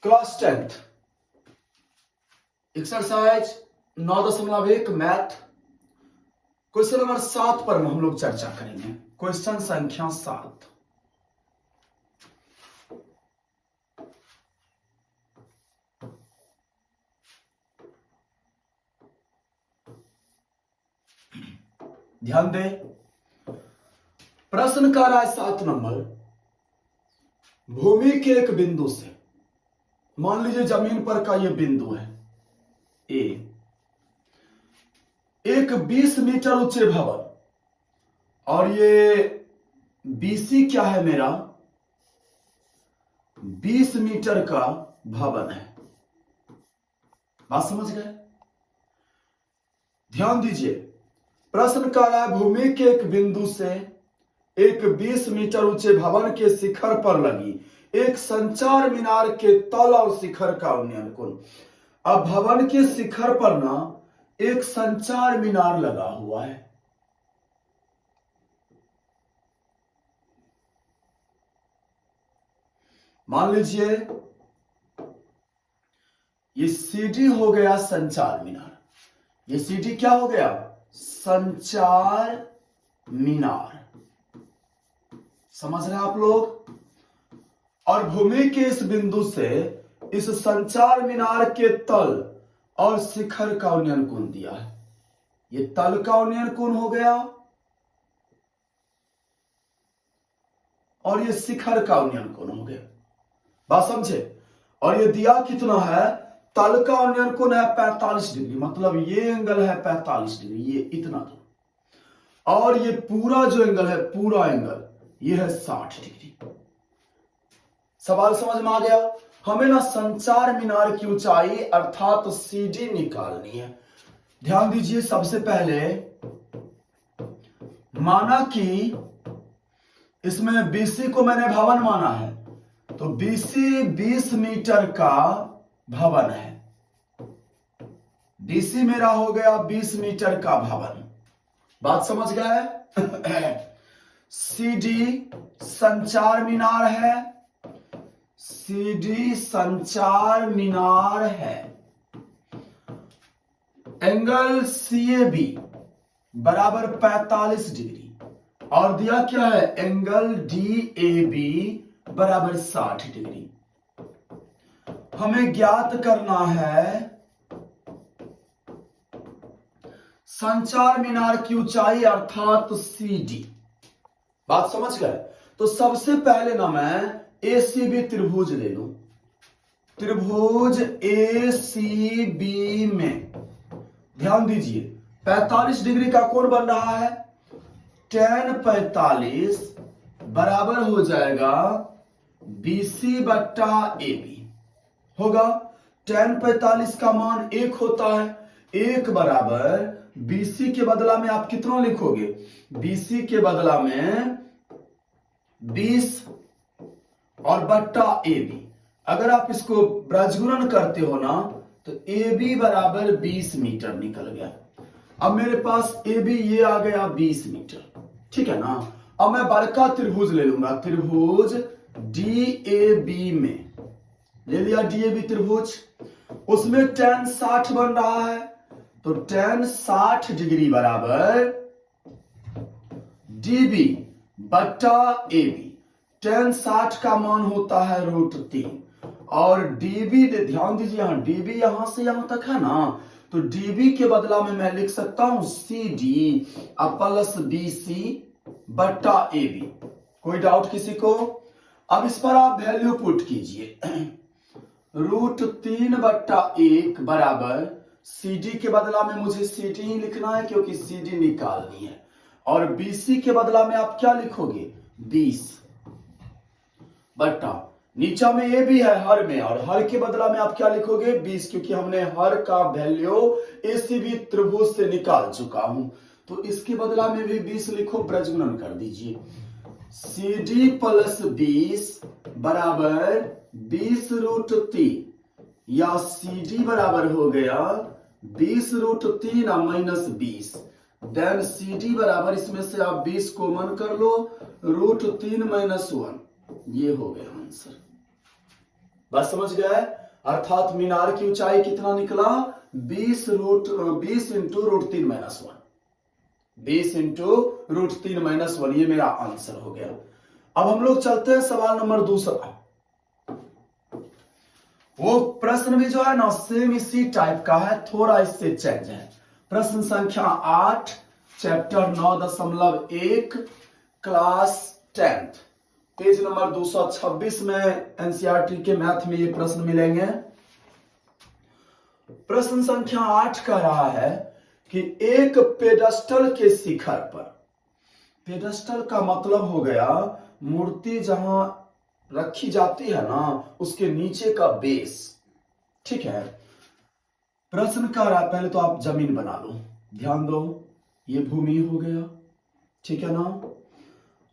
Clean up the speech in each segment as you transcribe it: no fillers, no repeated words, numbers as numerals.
Class 10th exercise 9.1 math question number 7 पर हम लोग चर्चा करेंगे। क्वेश्चन संख्या 7। ध्यान दें, प्रश्न का रहा है 7 नंबर। भूमि के एक बिंदु से, मान लीजिए जमीन पर का यह बिंदु है ए, एक 20 मीटर ऊंचे भवन, और ये बीसी क्या है मेरा 20 मीटर का भवन है। बात समझ गए? ध्यान दीजिए, प्रश्न का रहा है भूमि के एक बिंदु से एक 20 मीटर ऊंचे भवन के शिखर पर लगी एक संचार मीनार के तल और शिखर का उन्नयन कोण। अब भवन के शिखर पर ना एक संचार मीनार लगा हुआ है। मान लीजिए ये सीढ़ी हो गया संचार मीनार, ये सीढ़ी क्या हो गया संचार मीनार। समझ रहे हैं आप लोग? और भूमि के इस बिंदु से इस संचार मीनार के तल और शिखर का उन्नयन कोण दिया है। ये तल का उन्नयन कोण हो गया और ये शिखर का उन्नयन कोण हो गया। बात समझे? और ये दिया कितना है, तल का उन्नयन कोण है 45 डिग्री, मतलब ये एंगल है 45 डिग्री, ये इतना दूर, और ये पूरा जो एंगल है पूरा एंगल ये है 60 डिग्री। सवाल समझ में आ गया? हमें ना संचार मीनार की ऊंचाई अर्थात सीडी निकालनी है। ध्यान दीजिए, सबसे पहले माना कि इसमें बीसी को मैंने भवन माना है, तो बीसी 20 मीटर का भवन है। बीसी मेरा हो गया 20 मीटर का भवन। बात समझ गए? सीडी संचार मीनार है, सीडी संचार मीनार है। एंगल सीएबी बराबर 45 डिग्री, और दिया क्या है एंगल डीएबी बराबर 60 डिग्री। हमें ज्ञात करना है संचार मीनार की ऊंचाई अर्थात सीडी। बात समझ गए? तो सबसे पहले ना मैं एसीबी त्रिभुज ले लूं। त्रिभुज एसीबी में ध्यान दीजिए 45 डिग्री का कोण बन रहा है। tan 45 बराबर हो जाएगा बीसी बट्टा एबी होगा। tan 45 का मान 1 होता है, 1 बराबर बीसी के बदला में आप कितना लिखोगे, बीसी के बदला में 20 और बट्टा एबी। अगर आप इसको ब्रजगुणन करते हो ना तो एबी बराबर 20 मीटर निकल गया। अब मेरे पास एबी ये आ गया 20 मीटर, ठीक है ना। अब मैं बड़का त्रिभुज ले लूंगा, त्रिभुज डीएबी में ले लिया डीएबी त्रिभुज। उसमें tan 60 बन रहा है, तो tan 60 डिग्री बराबर डीबी बट्टा एबी। tan 60 का मान होता है √3, और डीबी ध्यान दीजिए यहां डीबी यहां से यहां तक है ना, तो डीबी के बदला में मैं लिख सकता हूं सीडी प्लस बीसी बट्टा एबी। कोई डाउट किसी को? अब इस पर आप वैल्यू पुट कीजिए। √3 बट्टा 1 बराबर सीडी के बदला में मुझे सीडी ही लिखना है क्योंकि सीडी निकालनी है, और बीसी के बदला में आप क्या लिखोगे 20 बट्टा नीचा में ये भी है हर में, और हर के बदला में आप क्या लिखोगे 20, क्योंकि हमने हर का वैल्यू एसीबी त्रिभुज से निकाल चुका हूं, तो इसके बदला में भी 20 लिखो, ब्रजगुणन कर दीजिए। सीडी प्लस 20 बराबर 20√3, या सीडी बराबर हो गया 20√3 माइनस 20, देन सीडी बराबर इसमें से आप 20 कॉमन कर लो, √3 - 1, ये हो गया आंसर। बात समझ गए? अर्थात मीनार की ऊंचाई कितना निकला? 20 into root 3 minus 1, 20 into root 3 minus 1, ये मेरा आंसर हो गया। अब हम लोग चलते हैं सवाल नंबर दूसरा। वो प्रश्न भी जो है ना सेम इसी टाइप का है, थोड़ा इससे चेंज है। प्रश्न संख्या 8 चैप्टर 9.1 क्लास 10 पेज नंबर 226 में एनसीईआरटी के मैथ में ये प्रश्न मिलेंगे। प्रश्न संख्या 8 कह रहा है कि एक पेडस्टल के शिखर पर, पेडस्टल का मतलब हो गया मूर्ति जहां रखी जाती है ना उसके नीचे का बेस, ठीक है। प्रश्न कह रहा है, पहले तो आप जमीन बना लो, ध्यान दो, ये भूमि हो गया, ठीक है ना,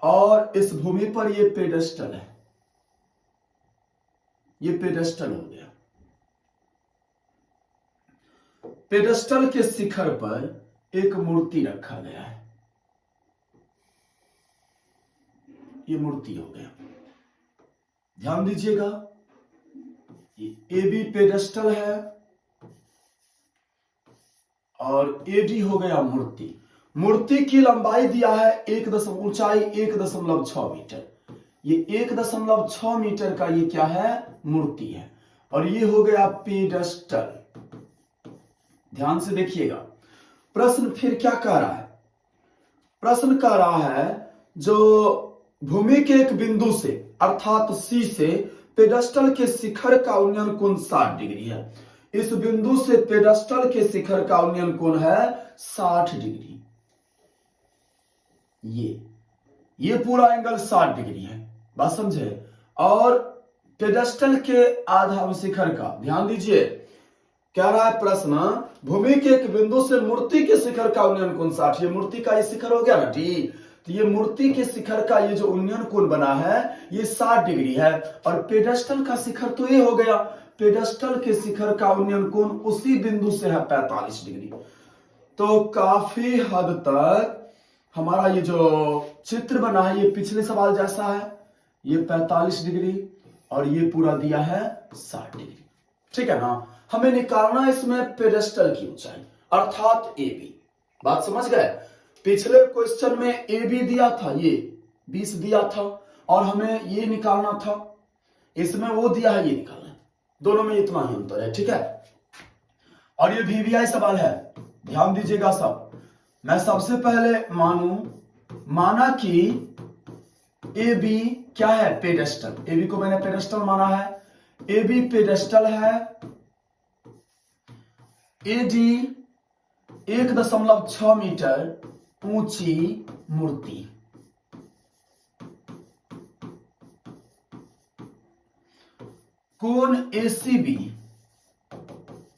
और इस भूमि पर ये पेडस्टल है, ये पेडस्टल हो गया। पेडस्टल के शिखर पर एक मूर्ति रखा गया है, ये मूर्ति हो गया, ध्यान दीजिएगा। ये ए बी पेडस्टल है और एडी हो गया मूर्ति। मूर्ति की लंबाई दिया है ऊंचाई 1.6 मीटर, ये 1.6 मीटर का ये क्या है? मूर्ति है, और ये हो गया पेडस्टल। ध्यान से देखिएगा, प्रश्न फिर क्या कह रहा है? प्रश्न कह रहा है जो भूमि के एक बिंदु से अर्थात सी से पेडस्टल के शिखर का उन्नयन कोण 60 डिग्री है। इस बिंदु से पेडस्टल के शिखर का उन्नयन कोण है 60 डिग्री। ये पूरा एंगल 60 डिग्री है, बात समझे। और पेडस्टल के आधा शिखर का, ध्यान दीजिए, क्या रहा है प्रश्न? भूमि के एक बिंदु से मूर्ति के शिखर का उन्नयन कोण 60, ये मूर्ति का ये शिखर हो गया ना डी, तो ये मूर्ति के शिखर का ये जो उन्नयन कोण बना है ये 60 डिग्री है, और पेडस्टल का शिखर तो ये हो गया, पेडस्टल के शिखर का उन्नयन कोण उसी बिंदु से है 45 डिग्री। तो काफी हद तक हमारा ये जो चित्र बना है ये पिछले सवाल जैसा है, ये 45 डिग्री और ये पूरा दिया है 60 डिग्री, ठीक है ना। हमें निकालना इसमें पेडस्टल की ऊंचाई अर्थात ए बी, बात समझ गए। पिछले क्वेश्चन में ए बी दिया था, ये 20 दिया था, और हमें ये निकालना था, इसमें वो दिया है, ये निकालना है, दोनों में इतना ही अंतर है, ठीक है। और ये वीवीआई सवाल है, ध्यान दीजिएगा सब। मैं सबसे पहले माना कि ए बी क्या है? पेडस्टल। ए बी को मैंने पेडस्टल माना है, ए बी पेडस्टल है, एडी 1.6 मीटर ऊंची मूर्ति, कोण एसीबी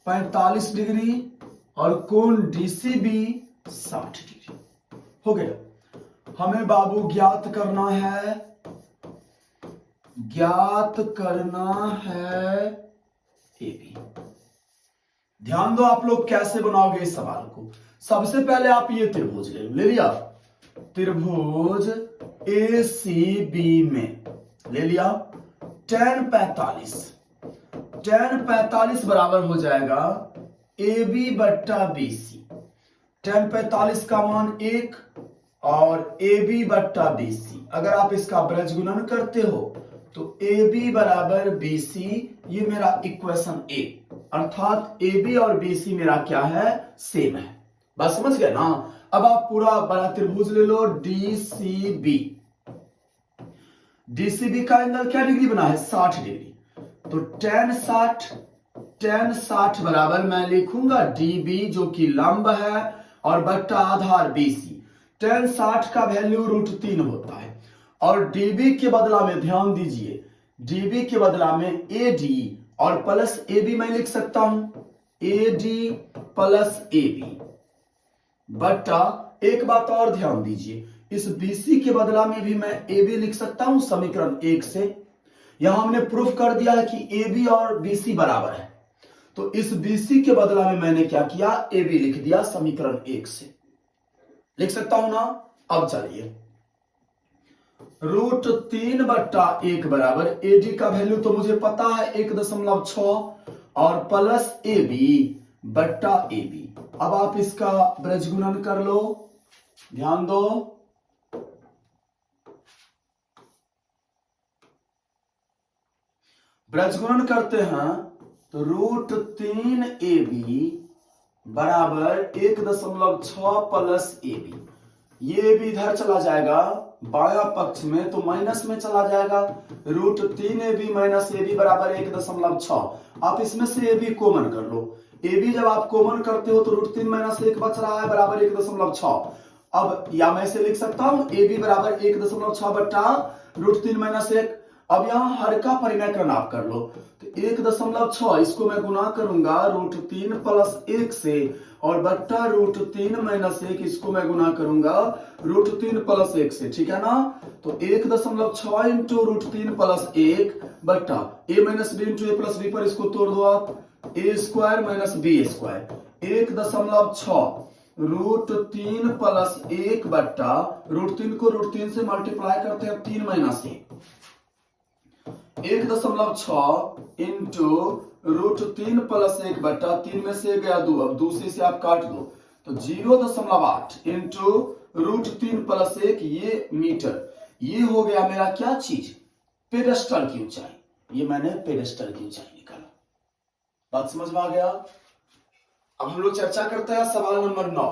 45 डिग्री और कोण डीसीबी 60 डिग्री हो गया। हमें बाबू ज्ञात करना है ए बी। ध्यान दो आप लोग कैसे बनाओगे इस सवाल को। सबसे पहले आप ये त्रिभुज ले लिया, त्रिभुज ए सी बी में ले लिया, tan 45 बराबर हो जाएगा ए बी बट्टा बी सी। tan 45 का मान 1 और ए बी बट्टा बी सी, अगर आप इसका ब्रज गुणन करते हो तो ए बी बराबर बी सी, ये मेरा इक्वेशन ए, अर्थात ए बी और बी सी मेरा क्या है? सेम है, बात समझ गए ना। अब आप पूरा बड़ा त्रिभुज ले लो डीसीबी। डीसीबी का एंगल क्या डिग्री बना है? 60 डिग्री। तो tan 60 बराबर मैं लिखूंगा डीबी जो कि लंब है और बट्टा आधार बीसी। tan 60 का वैल्यू √3 होता है, और डीबी के बदला में ध्यान दीजिए, डीबी के बदला में एडी और प्लस ए बी मैं लिख सकता हूं, एडी प्लस ए बी बट्टा, एक बात और ध्यान दीजिए, इस बीसी के बदला में भी मैं ए बी लिख सकता हूं समीकरण 1 से। यहां हमने प्रूफ कर दिया है कि ए बी और बीसी बराबर है, तो इस बीसी के बदला में मैंने क्या किया? ए बी लिख दिया समीकरण 1 से, लिख सकता हूं ना। अब चलिए √3/1 बराबर AD का वैल्यू तो मुझे पता है 1.6 और प्लस AB/AB। अब आप इसका ब्रजगुणन कर लो, ध्यान दो। ब्रजगुणन करते हैं तो √3AB बराबर 1.6 प्लस AB। ये भी इधर चला जाएगा बाया पक्ष में तो माइनस में चला जाएगा। √3AB माइनस AB बराबर 1.6। आप इसमें से AB कॉमन कर लो। AB जब आप कॉमन करते हो तो √3 माइनस 1 बच रहा है बराबर 1.6। अब या मैं इसे लिख सकता हूं AB बराबर 1.6 बट्टा √3 माइनस 1। अब यहां हर का परिमेय आप कर लो तो 1.6 इसको मैं गुना करूंगा √3 प्लस 1 से और बट्टा √3 माइनस 1 इसको मैं गुना करूंगा √3 प्लस 1 से, ठीक है ना। तो 1.6 इंटू √3 प्लस 1 बट्टा a minus B into A plus B पर इसको तोड़ दो आप, a square minus B square 1.6 √3 plus 1 बट्टा √3 को √3 से मल्टीप्लाई करते हैं 3 माइनस 1.6 इंटू √3 प्लस 1 बट्टा 3 में से गया 2, अब दूसरे से आप काट दो तो 0.8 इंटू √3 प्लस 1 ये मीटर। ये हो गया मेरा क्या चीज, पेडेस्टल की ऊंचाई। ये मैंने पेडेस्टल की ऊंचाई निकाला। बात समझ में आ गया। अब हम लोग चर्चा करते हैं सवाल नंबर 9।